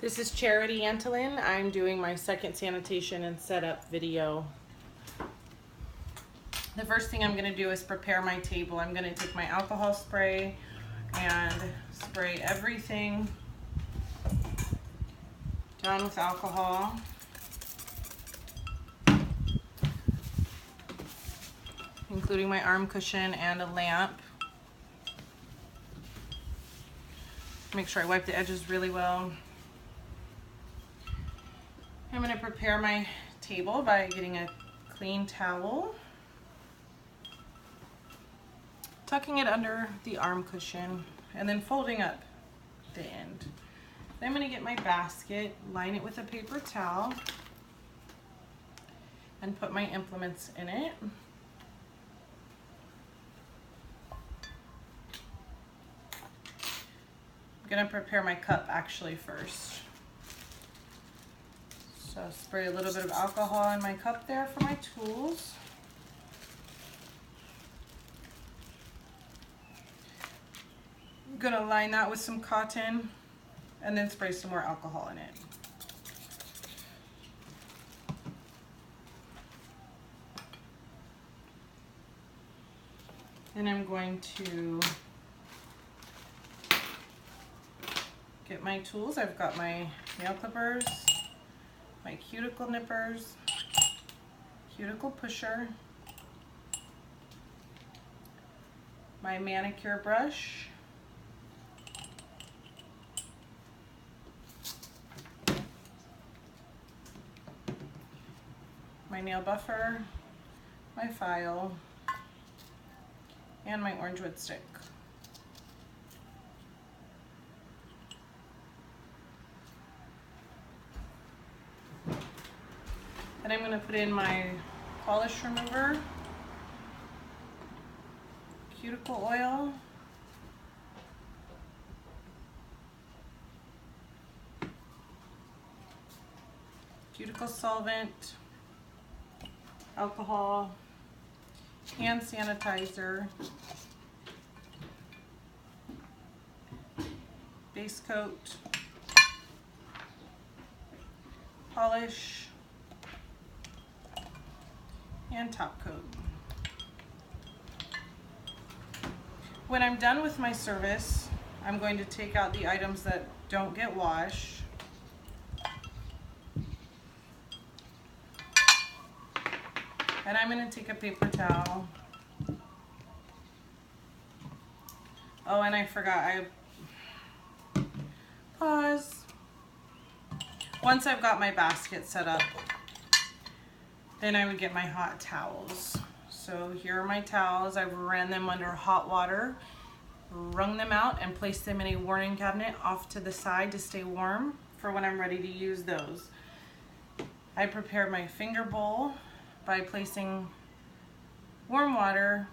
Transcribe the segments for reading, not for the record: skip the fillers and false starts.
This is Charity Antolin. I'm doing my second sanitation and setup video. The first thing I'm going to do is prepare my table. I'm going to take my alcohol spray and spray everything down with alcohol. Including my arm cushion and a lamp. Make sure I wipe the edges really well. I'm going to prepare my table by getting a clean towel, tucking it under the arm cushion, and then folding up the end. Then I'm going to get my basket, line it with a paper towel, and put my implements in it. I'm going to prepare my cup actually first. So spray a little bit of alcohol in my cup there for my tools. I'm going to line that with some cotton and then spray some more alcohol in it. Then I'm going to get my tools. I've got my nail clippers, my cuticle nippers, cuticle pusher, my manicure brush, my nail buffer, my file, and my orange wood stick. Then I'm going to put in my polish remover, cuticle oil, cuticle solvent, alcohol, hand sanitizer, base coat, polish, and top coat. When I'm done with my service, I'm going to take out the items that don't get washed. And I'm going to take a paper towel. Oh, and I forgot, pause. Once I've got my basket set up, then I would get my hot towels. So here are my towels. I've ran them under hot water, wrung them out, and placed them in a warming cabinet off to the side to stay warm for when I'm ready to use those. I prepare my finger bowl by placing warm water,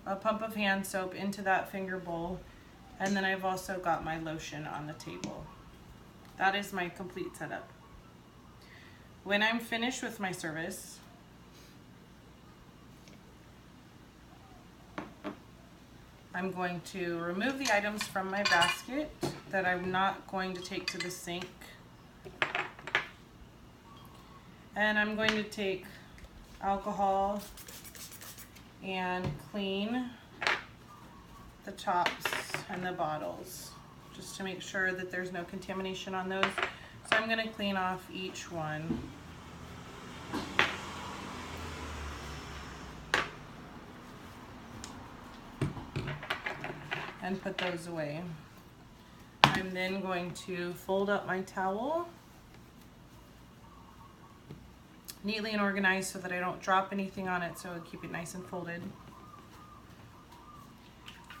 a pump of hand soap into that finger bowl, and then I've also got my lotion on the table. That is my complete setup. When I'm finished with my service, I'm going to remove the items from my basket that I'm not going to take to the sink. And I'm going to take alcohol and clean the tops and the bottles just to make sure that there's no contamination on those. So I'm going to clean off each one. And put those away. I'm then going to fold up my towel neatly and organized so that I don't drop anything on it, so I'll keep it nice and folded.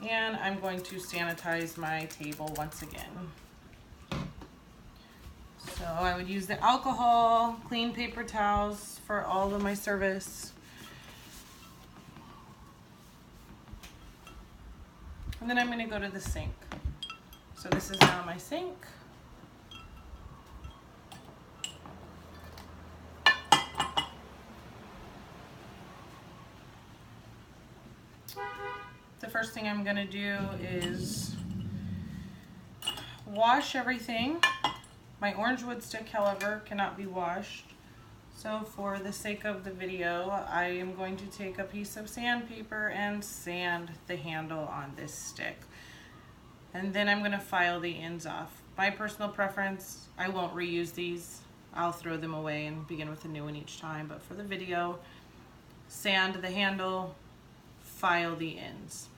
And I'm going to sanitize my table once again. So I would use the alcohol, clean paper towels for all of my service. And then I'm going to go to the sink. So this is now my sink. The first thing I'm going to do is wash everything My orange wood stick, however, cannot be washed. So for the sake of the video, I am going to take a piece of sandpaper and sand the handle on this stick. And then I'm going to file the ends off. My personal preference, I won't reuse these. I'll throw them away and begin with a new one each time. But for the video, sand the handle, file the ends.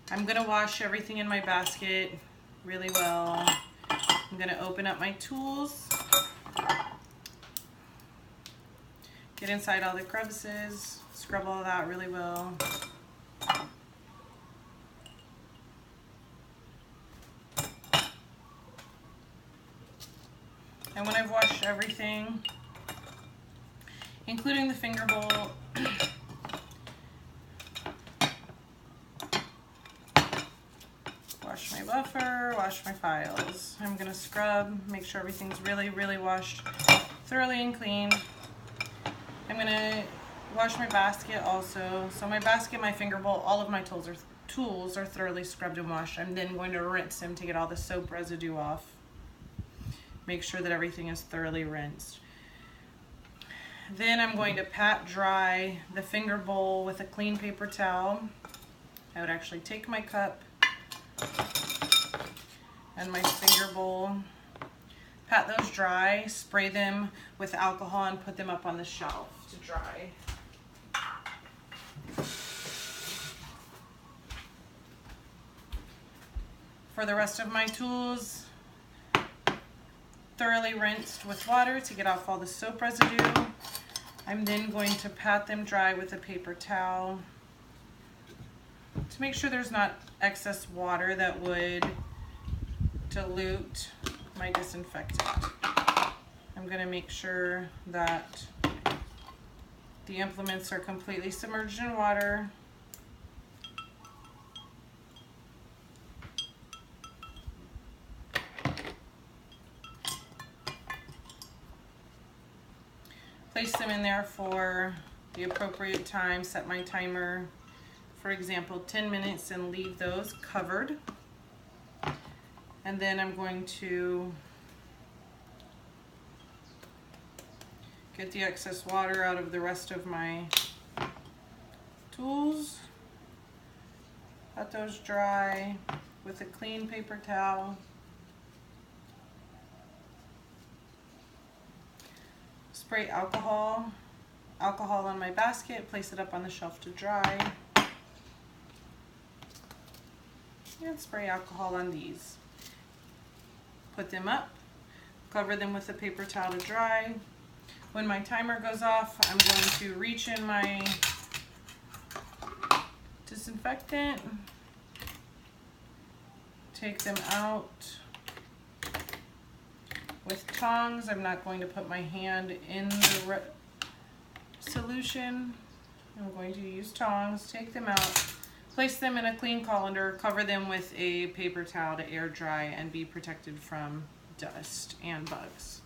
I'm going to wash everything in my basket really well. I'm going to open up my tools. Get inside all the crevices, scrub all that really well. And when I've washed everything, including the finger bowl, wash my buffer, wash my files. I'm gonna scrub, make sure everything's really, really washed thoroughly and cleaned. I'm gonna wash my basket also. So my basket, my finger bowl, all of my tools are thoroughly scrubbed and washed. I'm then going to rinse them to get all the soap residue off. Make sure that everything is thoroughly rinsed. Then I'm going to pat dry the finger bowl with a clean paper towel. I would actually take my cup and my finger bowl, pat those dry, spray them with alcohol, and put them up on the shelf to dry. For the rest of my tools, thoroughly rinsed with water to get off all the soap residue. I'm then going to pat them dry with a paper towel to make sure there's not excess water that would dilute my disinfectant. I'm going to make sure that the implements are completely submerged in water. Place them in there for the appropriate time. Set my timer, for example, 10 minutes, and leave those covered. And then I'm going to get the excess water out of the rest of my tools. Let those dry with a clean paper towel. Spray alcohol on my basket, place it up on the shelf to dry. And spray alcohol on these. Put them up, cover them with a paper towel to dry. When my timer goes off, I'm going to reach in my disinfectant, take them out with tongs. I'm not going to put my hand in the solution. I'm going to use tongs, take them out, place them in a clean colander, cover them with a paper towel to air dry and be protected from dust and bugs.